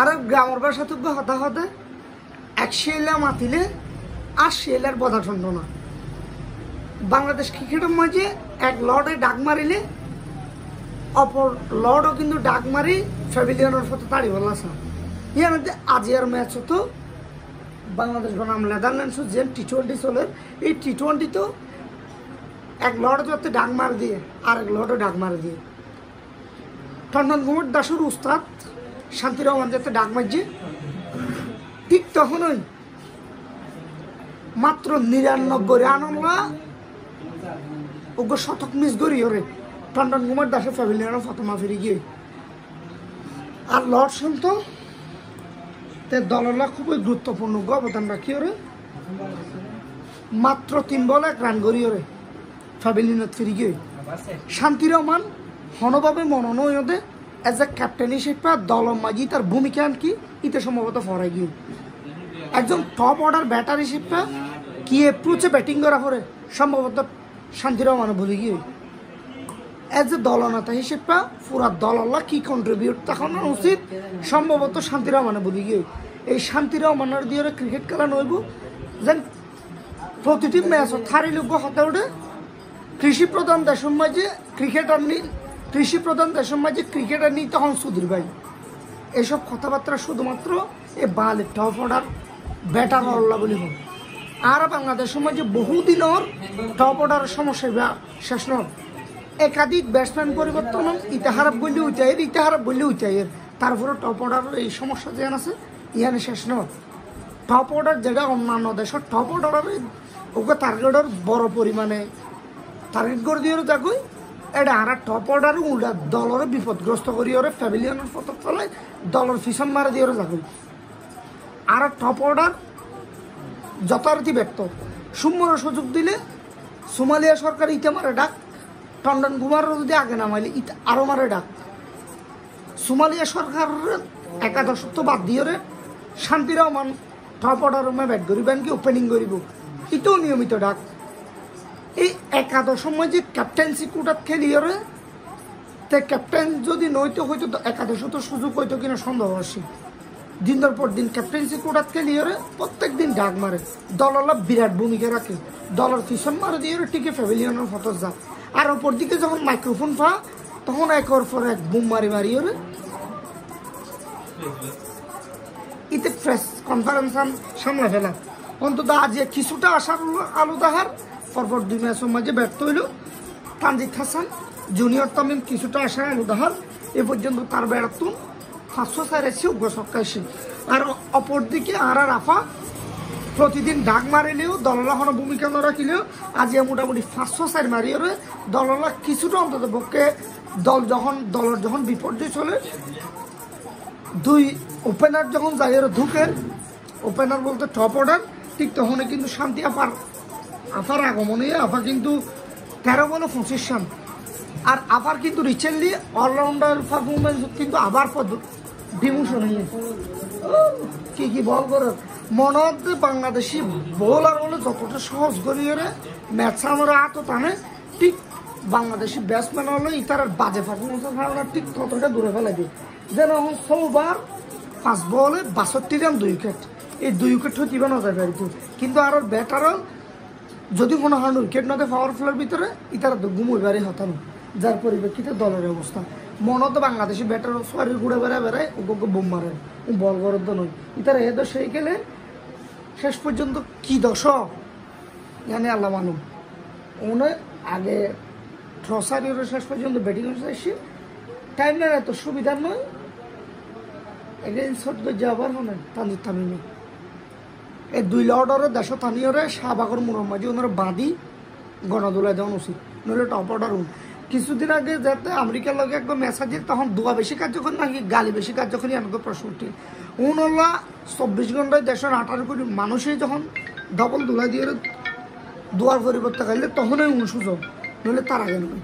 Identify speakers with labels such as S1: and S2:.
S1: আর গ্রামের ভাষা তো হতা হতে এক শিলা মাতিলে আর শিলার বধা ঠন্ড না। বাংলাদেশ ক্রিকেটের মাঝে এক লর্ডে ডাক মারিলে অপর লর্ডও কিন্তু ডাক মারি প্যাভিলিয়নের ফটো তাড়ি বলা আছে। ইয়ার মধ্যে আজিয়ার ম্যাচ হতো বাংলাদেশ বনাম নেদারল্যান্ডস যে টি-20 চলে, এই টি-20 তো এক লর্ড যাতে ডাক মার দিয়ে আর এক লর্ডও ডাক মার দিয়ে টন্ডন কুমার দাসুর উস্তাদ শান্তি রহমান যাতে ডাক মারছে, ঠিক তখনই মাত্র 99 রানলা ওগো শতক মিস করি ওরে টন্ডন কুমার দাসের প্যাভিলিয়নের ফটোমা ফিরে গিয়ে। আর লর্ড শুনত দলরা খুবই গুরুত্বপূর্ণ অবদান রাখি ওরে মাত্র 3 বলে 1 রান করি ওরে প্যাভিলিয়নত ফিরে গিয়ে। শান্তি রহমান হনভাবে মনোনয়নে এজ এ ক্যাপ্টেন হিসেবে দলের মাঝি তার ভূমিকা কি ইতে সম্ভবত ফরাই গিয়ে একজন টপ অর্ডার ব্যাটার হিসেবে কি অ্যাপ্রোচে ব্যাটিং করা পরে সম্ভবত শান্তি রহমান বলে গিয়ে এজ এ দলনেতা হিসেবে পুরা দললা কি কন্ট্রিবিউট তখন উচিত সম্ভবত শান্তি রহমানে বলে গিয়ে। এই শান্তি রহমানের দিয়ে ক্রিকেট খেলা নইব যেন প্রতিটি ম্যাচ থারি লোক হাতে ওঠে কৃষি প্রধান দেশের মাঝে ক্রিকেটার নি কৃষি প্রধান দেশের মাঝে ক্রিকেটার নি তখন সুধীর ভাই এসব কথাবার্তা শুধুমাত্র এ বাল টপ অর্ডার ব্যাটার হল্লা বলি হোক। আর বাংলাদেশের মাঝে বহুদিনের টপ অর্ডারের সমস্যা শেষ নয়। একাধিক ব্যাটসম্যান পরিবর্তন ইতিহারব বললে উইটাইয়ের ইতিহারব বললে উইটাইয়ের তারপরে টপ অর্ডারের এই সমস্যা যেন আছে ইয়ানে শেষ নয়। টপ অর্ডার যেটা অন্যান্য দেশের টপ অর্ডারের ওকে টার্গেটের বড় পরিমাণে টার্গেট করে দিয়ে দেখুই এটা আর টপ অর্ডার উল্টা দলের বিপদগ্রস্ত করি ওরে প্যাভিলিয়নের ফটো তলায় দলের ফিসন মারা দিয়ে দেখুই। আর টপ অর্ডার যথারীতি ব্যর্থ সুম্মর সুযোগ দিলে সোমালিয়া সরকার ইতে মারে ডাক টন্ডন কুমারও যদি আগে নামাইলে ইতে আরও মারে ডাক। সোমালিয়া সরকারের একাদশত্ব বাদ দিয়ে শান্তি রহমান টপ অর্ডার রুমে ব্যাট করিবেন কি ওপেনিং করিব ইতেও নিয়মিত ডাক। এই একাদশ সময় যে ক্যাপ্টেন্সি কোটাত খেলিয়ে তে ক্যাপ্টেন যদি নইতো হয়তো একাদশত সুযোগ হইতো কিনা সন্দেহ আসে। দিনের পর দিন ক্যাপ্টেন্সি কোটাত খেলিয়ে প্রত্যেক দিন ডাক মারে দললা বিরাট ভূমিকা রাখে দলের পিছন মারে দিয়ে টিকে প্যাভিলিয়নের ফটো যা। আর অপর দিকে যখন মাইক্রোফোন পা তখন একের পর এক বুম মারি মারিয়ে ইতে প্রেস কনফারেন্স সামনে ফেলা অন্তত আজ কিছুটা আসার আলো দেখার পরপর 2 ম্যাচের মাঝে ব্যর্থ হইল। তানজিদ হাসান জুনিয়র তামিম কিছুটা আসার আলো দেখার এ পর্যন্ত তার ব্যর্থ 500 এসে উগ্রসক্কাশী। আর অপরদিকে আর আফা প্রতিদিন ডাক মারিলেও দললা কোনো ভূমিকা না রাখিলেও আজ মোটামুটি 500 মারিয়ে দললা কিছুটা অন্তত পক্ষে দলের যখন বিপর্যয় চলে 2 ওপেনার যখন যাই ঢুকে ওপেনার বলতে টপ অর্ডার ঠিক তখন কিন্তু শান্তি আফার আগমনে আফা কিন্তু 13 বলে 25 রান। আর আবার কিন্তু রিসেন্টলি অলরাউন্ডার পারফরমেন্স কিন্তু আবার ডিমোশন হয়েছে কি বল করে মনে হচ্ছে বাংলাদেশি বোলার বলে যতটা সহজ করিয়ে ম্যাচ আমরা আত টানে ঠিক বাংলাদেশি ব্যাটসম্যান হলে ইতার বাজে পারফরমেন্সের কারণে ঠিক ততটা দূরে ফেলে দিই। যেন সৌবার 5 বলে 62 রান 2 উইকেট এই 2 উইকেট হইতে না যায় কিন্তু আর ব্যাটারও যদি কোনো হার উইকেট না দেয় পাওয়ার ফ্লোর ভিতরে ইতারা তো ঘুমোইবারই হতানো যার পরিপ্রেক্ষিতে দলের অবস্থা মনে হতো বাংলাদেশি ব্যাটার শরীর ঘুরে বেড়ায় ওকে বোম মারে বল বরাদ্দ নয় ইতারা এ দশ সেই গেলে শেষ পর্যন্ত কি দশক জানি আল্লাহ মানুষ ওনে আগে ট্রসারিও শেষ পর্যন্ত ব্যাটিং এসে টাইম নেয় এত সুবিধা নয় এগেইনস্ট শট করে যাবার হয় না তানজিদ তামিমে এই 2 লর্ডারের দেশ স্থানীয় শাহবাগর মোড়ের মাঝে ওনারা বাঁধি গণদোলায় দেওয়া উচিত নইলে টপ অর্ডার কিছুদিন আগে যাতে আমেরিকার লগে একবার ম্যাচ আছে তখন দোয়া বেশি কার্যকরী নাকি গালি বেশি কার্যকরী আমাকে প্রশ্ন উঠে উনলা 24 ঘন্টায় দেশের 18 কোটি মানুষই যখন ডবল দোলা দিয়ে দোয়ার পরিবর্তে খাইলে তখনই সুযোগ নইলে তার আগে নয়।